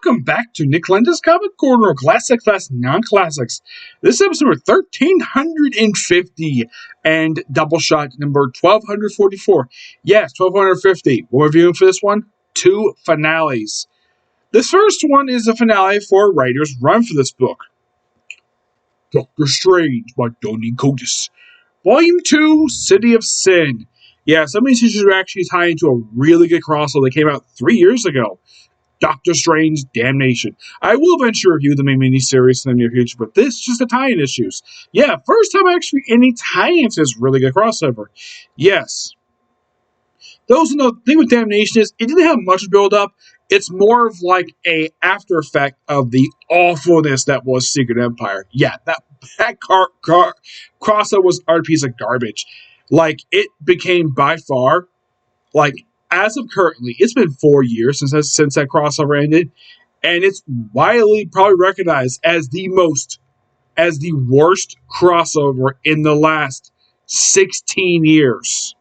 Welcome back to Nick Lenz's Comic Corner, Classic Class Non-Classics. This is episode number 1350 and Doubleshot number 1244. Yes, 1250. We're reviewing for this one, two finales. This first one is a finale for a writer's run for this book. Doctor Strange by Donny. Volume 2, City of Sin. Yeah, some of these issues are actually tied into a really good crossover that came out 3 years ago. Doctor Strange Damnation. I will eventually review the main miniseries in the near future, but this is just the tie-in issues. Yeah, first time actually any tie-ins is really good crossover. Yes. Those who know the thing with Damnation is it didn't have much build-up. It's more of like a after effect of the awfulness that was Secret Empire. Yeah, that crossover was a piece of garbage. Like, it became by far, like, as of currently, it's been 4 years since that crossover ended, and it's widely probably recognized as the worst crossover in the last 16 years.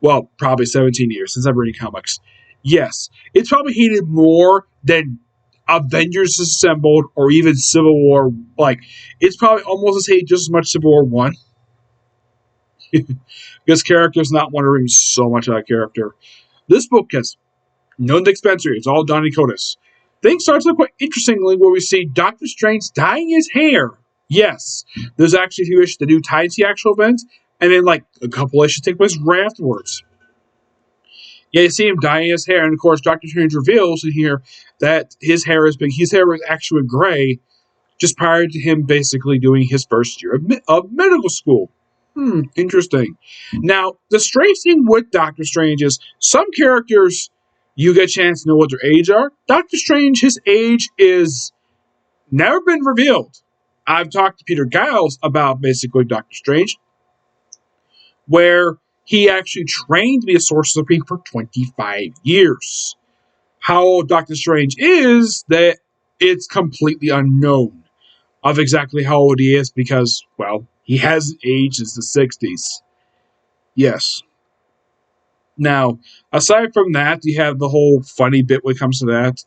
Well, probably 17 years since I've read comics. Yes, it's probably hated more than Avengers Assembled or even Civil War. Like, it's probably almost as hated just as much Civil War 1. Because character's not wondering so much about character. This book has no Nick Spencer. It's all Donny. Things start to look quite interestingly where we see Doctor Strange dyeing his hair. Yes, there's actually a few issues that do tie into the actual events, and then like a couple issues take place right afterwards. Yeah, you see him dyeing his hair, and of course Doctor Strange reveals in here that his hair was actually gray just prior to him basically doing his first year of medical school. Interesting. Now, the strange thing with Doctor Strange is some characters, you get a chance to know what their age are. Doctor Strange, his age is never been revealed. I've talked to Peter Giles about basically Doctor Strange, where he actually trained to be a Sorcerer Supreme for 25 years. How old Doctor Strange is, that it's completely unknown of exactly how old he is because, well, he hasn't aged since the 60s. Yes. Now, aside from that, you have the whole funny bit when it comes to that.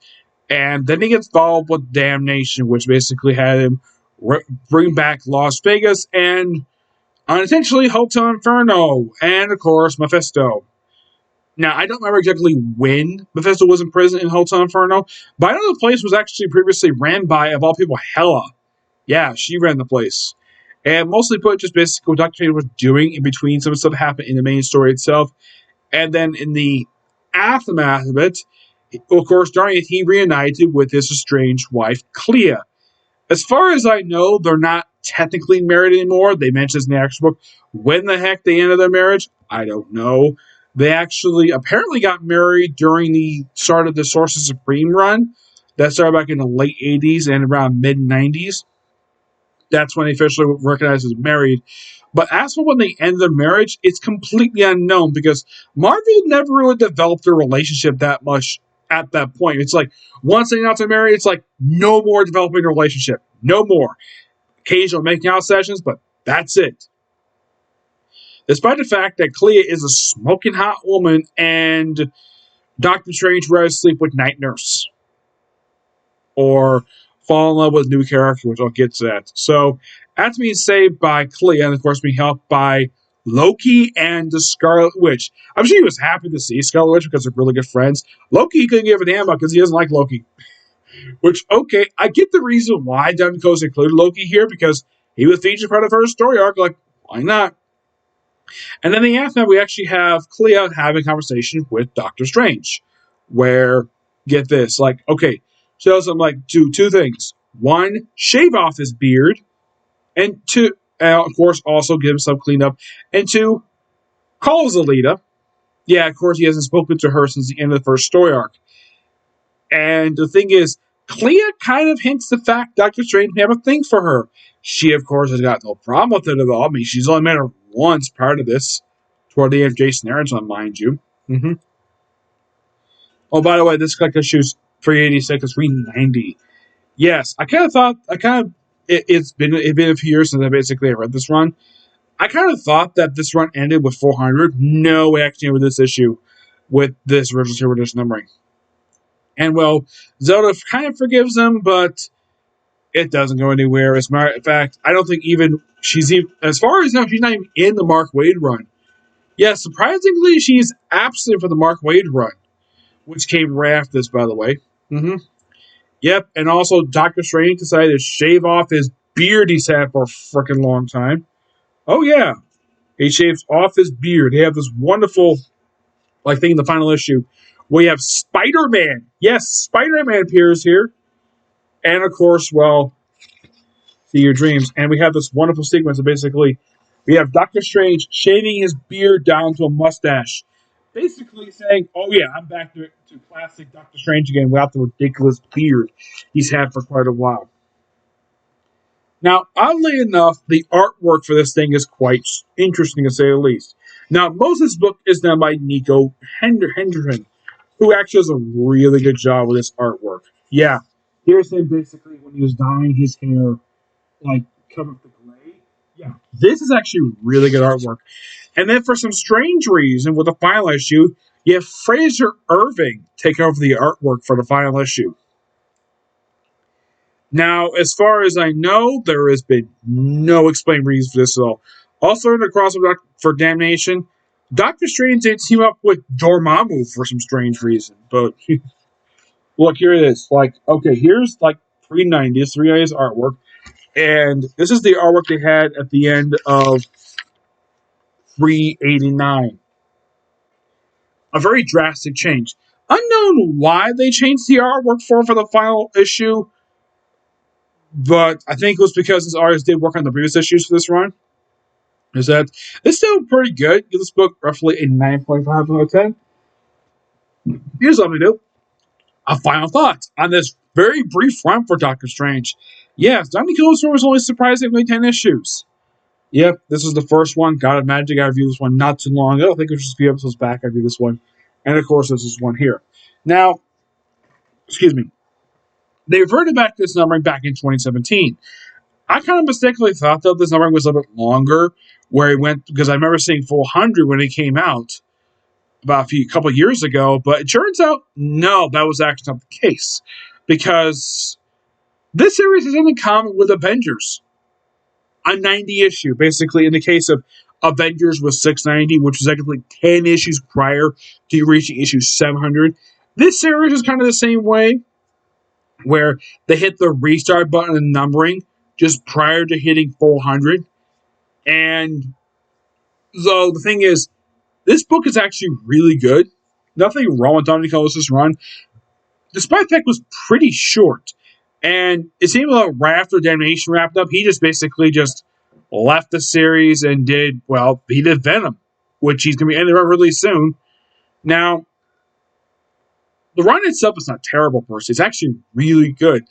And then he gets involved with Damnation, which basically had him bring back Las Vegas and unintentionally Hotel Inferno. And, of course, Mephisto. Now, I don't remember exactly when Mephisto was in prison in Hotel Inferno, but I know the place was actually previously ran by, of all people, Hela. Yeah, she ran the place. And mostly put just basically what Dr. Strange was doing in between some stuff happened in the main story itself. And then in the aftermath of it, of course, during it, he reunited with his estranged wife, Clea. As far as I know, they're not technically married anymore. They mention this in the actual book. When the heck they ended their marriage, I don't know. They actually apparently got married during the start of the Sorcerer Supreme run. That started back in the late 80s and around mid-90s. That's when they officially were recognized as married. But as for when they ended their marriage, it's completely unknown because Marvel never really developed their relationship that much at that point. It's like, once they announced they're married, it's like, no more developing a relationship. No more. Occasional making out sessions, but that's it. Despite the fact that Clea is a smoking hot woman and Doctor Strange would rather sleep with Night Nurse. Or fall in love with a new character, which I'll get to that. So, after being saved by Clea, and of course being helped by Loki and the Scarlet Witch. I'm sure he was happy to see Scarlet Witch because they're really good friends. Loki he couldn't give a damn about because he doesn't like Loki. Which, okay, I get the reason why Devin Coase included Loki here because he was featured part of her story arc. Like, why not? And then in the aftermath, we actually have Clea having a conversation with Doctor Strange. Where, get this, like, okay, tells him like two things. One, shave off his beard, and two, of course, also give himself cleaned up. And two, calls Alita. Yeah, of course, he hasn't spoken to her since the end of the first story arc. And the thing is, Clea kind of hints the fact Doctor Strange may have a thing for her. She, of course, has got no problem with it at all. I mean, she's only met her once prior to this, toward the end of Jason Aaron's on, mind you. Oh, by the way, this collector issue's 386 is 390. Yes, it's been a few years since I read this run. I kind of thought that this run ended with 400. No, it actually ended with this issue, with this original Silver Edition numbering. And, well, Zelda kind of forgives him, but it doesn't go anywhere. As a matter of fact, I don't think even she's even, as far as now, she's not even in the Mark Waid run. Yeah, surprisingly, she's absent from the Mark Waid run, which came right after this, by the way. Mm-hmm. Yep, and also Doctor Strange decided to shave off his beard he's had for a freaking long time. Oh yeah, he shaves off his beard. They have this wonderful, like, thing in the final issue where you have Spider-Man. Yes, Spider-Man appears here, and of course, well, see your dreams. And we have this wonderful sequence of basically we have Doctor Strange shaving his beard down to a mustache, basically saying, "Oh yeah, I'm back to classic Doctor Strange again without the ridiculous beard he's had for quite a while." Now, oddly enough, the artwork for this thing is quite interesting to say the least. Now, most of this book is done by Nico Henderson, who actually does a really good job with this artwork. Yeah, here's him basically when he was dyeing his hair, like, covered with the gray. Yeah, this is actually really good artwork. And then for some strange reason, with the final issue, you have Fraser Irving take over the artwork for the final issue. Now, as far as I know, there has been no explained reason for this at all. Also, in the crossover for Damnation, Doctor Strange did team up with Dormammu for some strange reason. But look, here it is. Like, okay, here's like 390s artwork. And this is the artwork they had at the end of 389. A very drastic change. Unknown why they changed the artwork for the final issue, but I think it was because this artist did work on the previous issues for this run. Is that it's still pretty good. Give this book roughly a 9.5 out of 10. Here's what we do. A final thought on this very brief run for Doctor Strange. Yes, Donny was only surprisingly 10 issues. Yep, this is the first one. God of Magic, I reviewed this one not too long ago. I think it was just a few episodes back I reviewed this one. And of course, this is one here. Now, excuse me. They reverted back to this numbering back in 2017. I kind of mistakenly thought, though, this numbering was a little bit longer, where it went, because I remember seeing 400 when it came out about a couple of years ago, but it turns out, no, that was actually not the case. Because this series is in common with Avengers. A 90 issue, basically, in the case of Avengers was 690, which was actually 10 issues prior to reaching issue 700. This series is kind of the same way, where they hit the restart button in numbering just prior to hitting 400. And so the thing is, this book is actually really good. Nothing wrong with Donny Cates' run, despite the fact it was pretty short. And it seemed like right after Damnation wrapped up, he just basically just left the series and did, well, he did Venom, which he's going to be ending really soon. Now, the run itself is not terrible, per se. It's actually really good.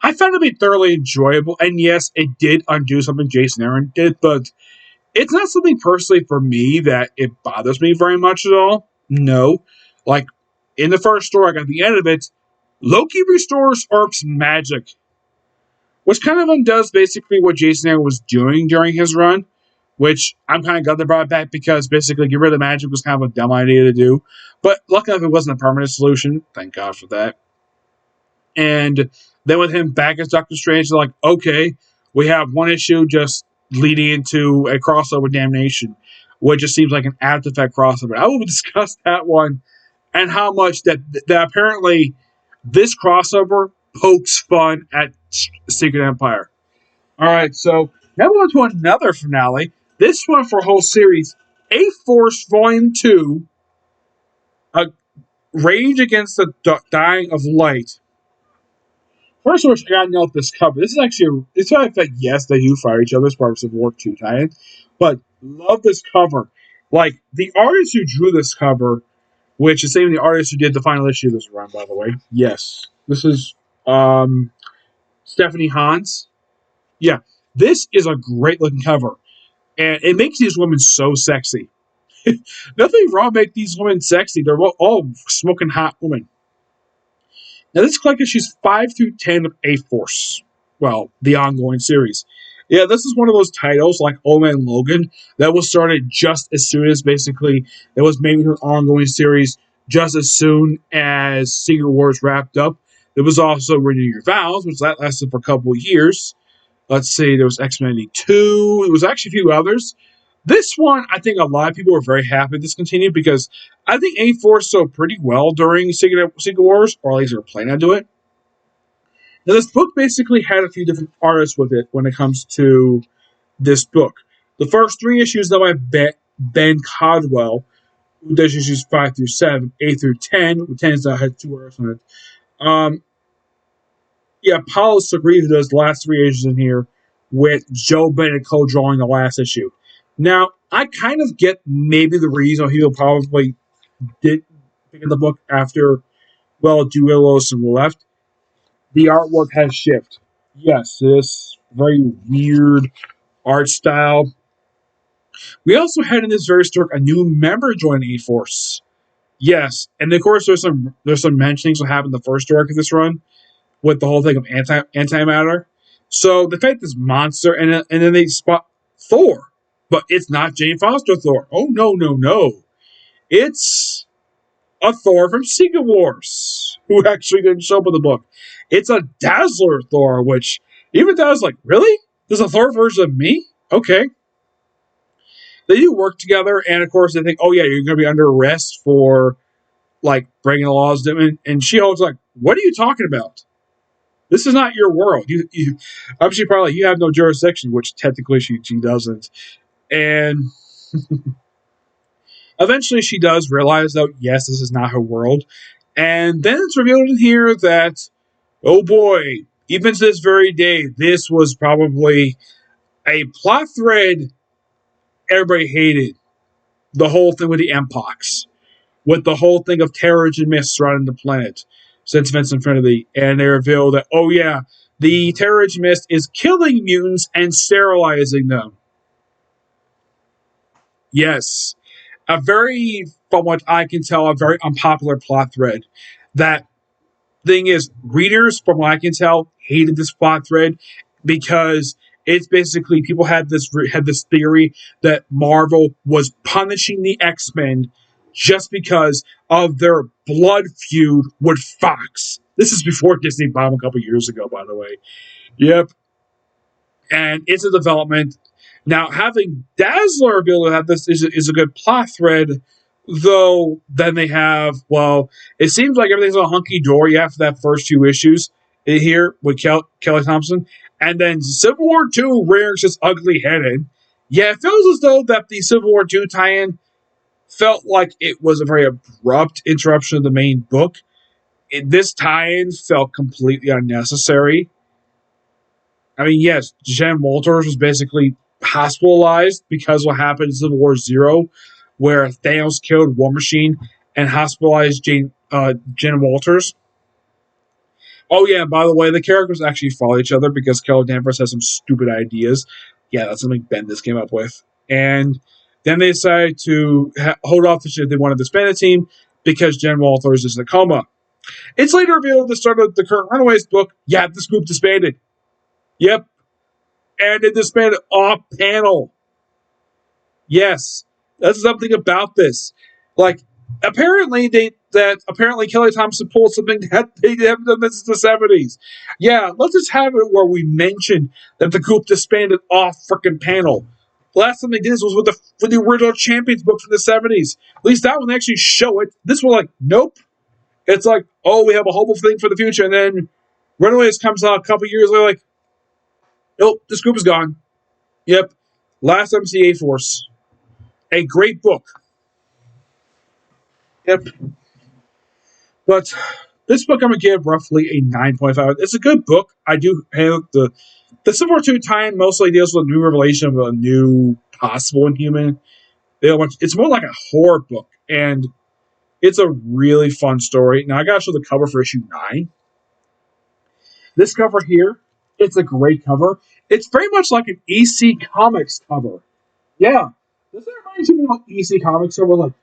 I found it to be thoroughly enjoyable, and yes, it did undo something Jason Aaron did, but it's not something personally for me that it bothers me very much at all. No. Like, in the first story, at the end of it, Loki restores Earth's magic, which kind of undoes basically what Jason Aaron was doing during his run, which I'm kind of glad they brought it back because basically get rid of magic was kind of a dumb idea to do. But luckily enough, it wasn't a permanent solution. Thank God for that. And then with him back as Doctor Strange, they're like, okay, we have one issue just leading into a crossover Damnation, which just seems like an After Effect crossover. I will discuss that one and how much that apparently this crossover pokes fun at Secret Empire. All right, so now we're on to another finale. This one for a whole series, A-Force Volume 2, Rage Against the Dying of Light. First of all, I gotta note this cover. This is actually, it's not in fact, yes, they do fire each other as part of Civil War 2 tie-in, but love this cover. Like, the artist who drew this cover, which is the same the artist who did the final issue of this run, by the way. Yes. This is Stephanie Hans. Yeah. This is a great looking cover. And it makes these women so sexy. Nothing wrong with these women sexy. They're all smoking hot women. Now, this collector, she's 5 through 10 of A-Force. Well, the ongoing series. Yeah, this is one of those titles, like Old Logan, that was started just as soon as, basically, it was maybe her ongoing series just as soon as Secret Wars wrapped up. There was also Renew Your Vows, which that lasted for a couple of years. Let's see, there was X-Men 92. There was actually a few others. This one, I think a lot of people were very happy this continued because I think A-Force sold pretty well during Secret Wars, or at least they were planning on doing it. Now, this book basically had a few different artists with it when it comes to this book. The first 3 issues, though, by Ben Caldwell, who does issues 5 through 7, 8 through 10. 10 is had 2 artists on it. Paulo Segre, who does the last 3 issues in here, with Joe Bennett co-drawing the last issue. Now, I kind of get maybe the reason he will probably did pick up the book after, Duelos and left. The artwork has shifted. Yes, this very weird art style. We also had in this very story a new member join A-Force. Yes, and of course there's some mentionings what happened in the first arc of this run with the whole thing of antimatter. So the fact this monster and then they spot Thor, but it's not Jane Foster Thor. Oh no! It's a Thor from Secret Wars who actually didn't show up in the book. It's a Dazzler Thor, which even Dazzler's like, really? There's a Thor version of me? Okay. They do work together, and of course they think, oh yeah, you're going to be under arrest for like breaking the laws. And She-Hulk's like, what are you talking about? This is not your world. You obviously probably you have no jurisdiction, which technically she doesn't. And eventually she does realize that yes, this is not her world. And then it's revealed in here that, oh boy, even to this very day, this was probably a plot thread everybody hated. The whole thing with the Mpox, with the whole thing of Terrigen Mist surrounding the planet since Vincent Infinity, and they reveal that, oh yeah, the Terrigen Mist is killing mutants and sterilizing them. Yes. From what I can tell, a very unpopular plot thread. That thing is, readers, from what I can tell, hated this plot thread because it's basically people had this theory that Marvel was punishing the X-Men just because of their blood feud with Fox. This is before Disney bought them a couple years ago, by the way. Yep. And it's a development. Now, having Dazzler be able to have this is a good plot thread, though then they have, it seems like everything's a hunky-dory after that first 2 issues in here with Kelly Thompson. And then Civil War II rears this ugly head in. Yeah, it feels as though that the Civil War II tie-in felt like it was a very abrupt interruption of the main book. This tie-in felt completely unnecessary. I mean, yes, Jen Walters was basically hospitalized because of what happened in Civil War Zero, where Thanos killed War Machine and hospitalized Jen Walters. Oh yeah, and by the way, the characters actually follow each other because Carol Danvers has some stupid ideas. Yeah, that's something Bendis came up with. And then they decided to hold off the shit. They wanted to disband the team because Jen Walters is in a coma. It's later revealed at the start of the current Runaways book, yeah, this group disbanded. Yep. And they disbanded off panel. Yes. That's something about this. Like, apparently Kelly Thompson pulled something that they haven't done this since the 70s. Yeah, let's just have it where we mention that the group disbanded off freaking panel. The last time they did this was with the original Champions book from the 70s. At least that one they actually show it. This one, like, nope. It's like, oh, we have a hopeful thing for the future, and then Runaways comes out a couple years later, like, nope, this group is gone. Yep. Last MCA Force. A great book. Yep. But this book I'm going to give roughly a 9.5. It's a good book. I do have the Civil War II tie-in mostly deals with a new revelation of a new possible Inhuman. It's more like a horror book, and it's a really fun story. Now, I got to show the cover for issue 9. This cover here, it's a great cover. It's very much like an EC Comics cover. Yeah. Does that remind you of EC Comics cover, like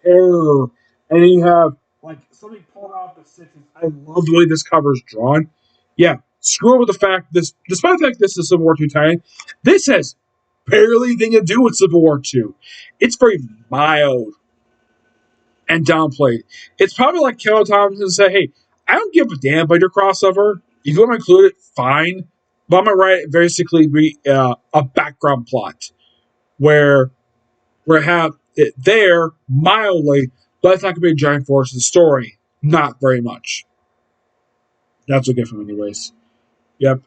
Terror? And then you have, like, something pulled off the stitches. I love the way this cover is drawn. Yeah. Screw it with the fact despite the fact this is Civil War II tie-in, this has barely anything to do with Civil War II. It's very mild. and downplayed. It's probably like Carol Thompson say, "Hey, I don't give a damn about your crossover. If you want to include it, fine, but I'm gonna write it basically be a background plot where we have it there mildly, but it's not gonna be a giant force of the story. Not very much. That's okay from anyways. Yep.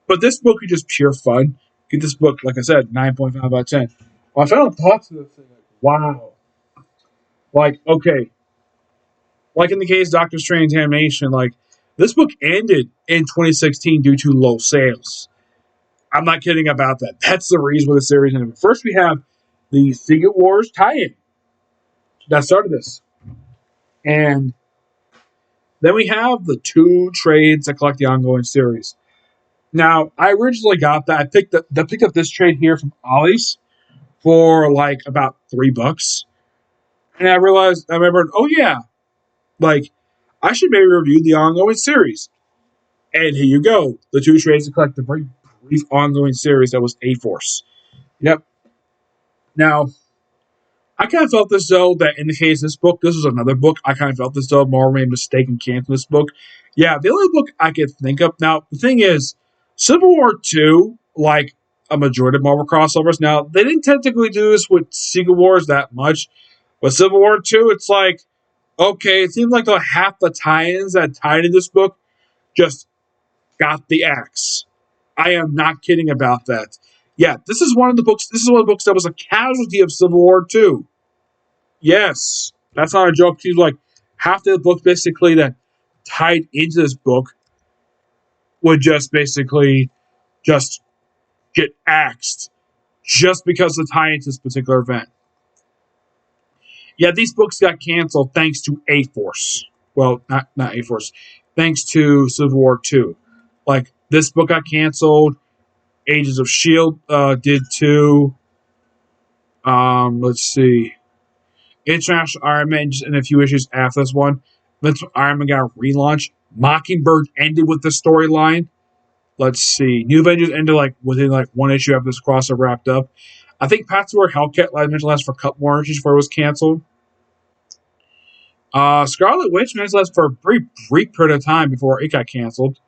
But this book is just pure fun. Get this book, like I said, 9.5 out of 10. My final thoughts of this thing, like, wow. Like, okay, like in the case of Doctor Strange animation, like this book ended in 2016 due to low sales. I'm not kidding about that. That's the reason for the series ended. First, we have the Secret Wars tie-in that started this, and then we have the two trades that collect the ongoing series. Now, I originally got that. I picked up this trade here from Ollie's for like about $3, and I remembered, oh yeah, like I should maybe review the ongoing series. And here you go. The two trades to collect the very brief ongoing series that was A-Force. Yep. Now, I kind of felt as though that in the case of this book, this was another book. I kind of felt as though Marvel made a mistake in canceling this book. Yeah, the only book I could think of. Now, the thing is, Civil War 2, like a majority of Marvel crossovers, now, they didn't technically do this with Secret Wars that much. But Civil War 2, it's like, okay, it seems like half the tie-ins that tied in this book just got the axe. I am not kidding about that. Yeah, this is one of the books. This is one of the books that was a casualty of Civil War II. Yes, that's not a joke. She's like half the books basically that tied into this book would just basically just get axed just because of the tie into this particular event. Yeah, these books got canceled thanks to A-Force. Well, not A-Force. Thanks to Civil War II. Like this book got canceled. Agents of Shield did too. Let's see. International Iron Man just in a few issues after this one. Then Iron Man got a relaunch. Mockingbird ended with the storyline. Let's see. New Avengers ended like within like one issue after this crossover wrapped up. I think Patchwork Hellcat, like I mentioned, lasted for a couple more issues before it was canceled. Scarlet Witch managed to last for a very brief period of time before it got canceled.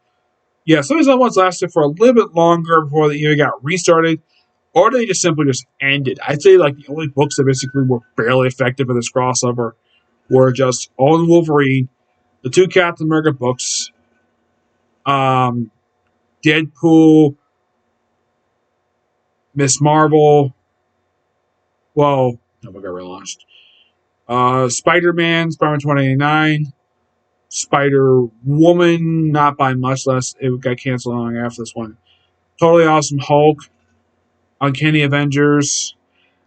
Yeah, some of these other ones lasted for a little bit longer before they either got restarted or they just simply just ended. I'd say like the only books that basically were barely effective in this crossover were just All in Wolverine, the two Captain America books, Deadpool, Miss Marvel. Well, no, we got relaunched. Spider-Man 2089, Spider Woman, not by much less. It got canceled long after this one. Totally Awesome Hulk, Uncanny Avengers.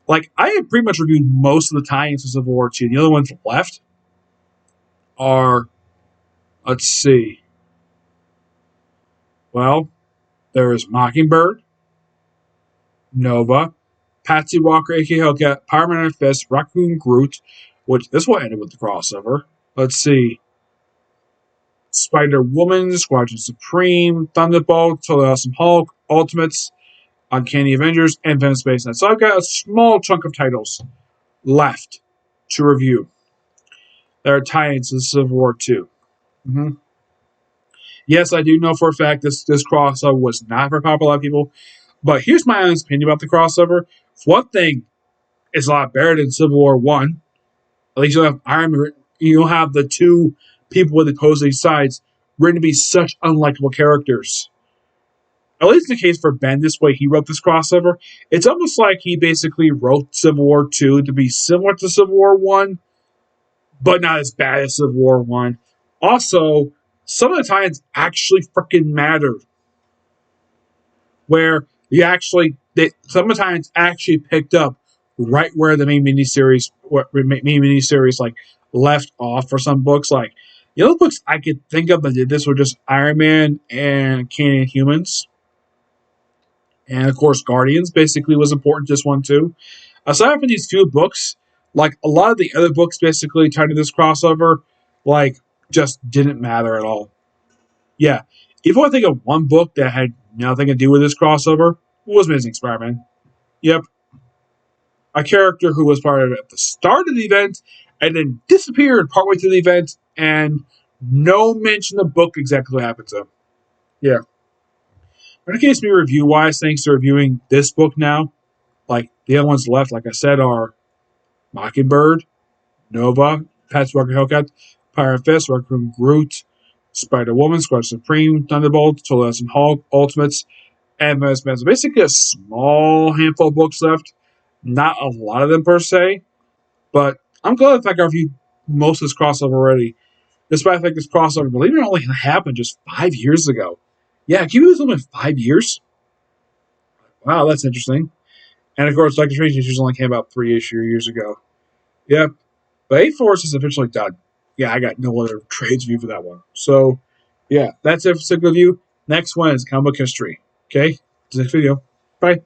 Like, I have pretty much reviewed most of the tie-ins of Civil War 2. The other ones left are, let's see. Well, there is Mockingbird, Nova, Patsy Walker, aka Hellcat, Power Man Fist, Raccoon Groot, which this one ended with the crossover. Let's see. Spider Woman, Squadron Supreme, Thunderbolt, Totally Awesome Hulk, Ultimates, Uncanny Avengers, and Venom Space Knight. So I've got a small chunk of titles left to review. There are tie-ins to Civil War 2. Mm-hmm. Yes, I do know for a fact this crossover was not very popular with people. But here's my honest opinion about the crossover. For one thing, it's a lot better than Civil War 1. At least you have Iron Man. You don't have the two people with opposing sides written to be such unlikable characters. At least in the case for Ben, this way he wrote this crossover. It's almost like he basically wrote Civil War 2 to be similar to Civil War 1, but not as bad as Civil War 1. Also, some of the tie-ins actually freaking mattered. Where some of the tie-ins actually picked up right where the main miniseries like left off for some books. Like the other books I could think of that did this were just Iron Man and Canadian Humans. And of course, Guardians basically was important to this one too. Aside from these few books, like a lot of the other books basically tied to this crossover, like just didn't matter at all. Yeah. If you want to think of one book that had nothing to do with this crossover, it was Amazing Spider-Man. Yep. A character who was part of it at the start of the event and then disappeared partway through the event, and no mention of the book exactly what happened to him. Yeah. In case me review wise, thanks to reviewing this book now. Like the other ones left, like I said, are Mockingbird, Nova, Pat's Walker Hellcat, Pirate Fist, Raccoon Groot, Spider Woman, Squad Supreme, Thunderbolt, Total Hulk, Ultimates, and Menace Man. So basically a small handful of books left. Not a lot of them per se, but I'm glad the fact I reviewed most of this crossover already. Despite the fact this crossover, believe it or not, only happened just 5 years ago. Yeah, can you believe it's only 5 years? Wow, that's interesting. And of course, Doctor Strange Issues only came out 3 years ago. Yep. But A-Force is officially done. Yeah, I got no other trades view for that one. So, yeah, that's it for Signal View. Next one is comic book history. Okay? Next video. Bye.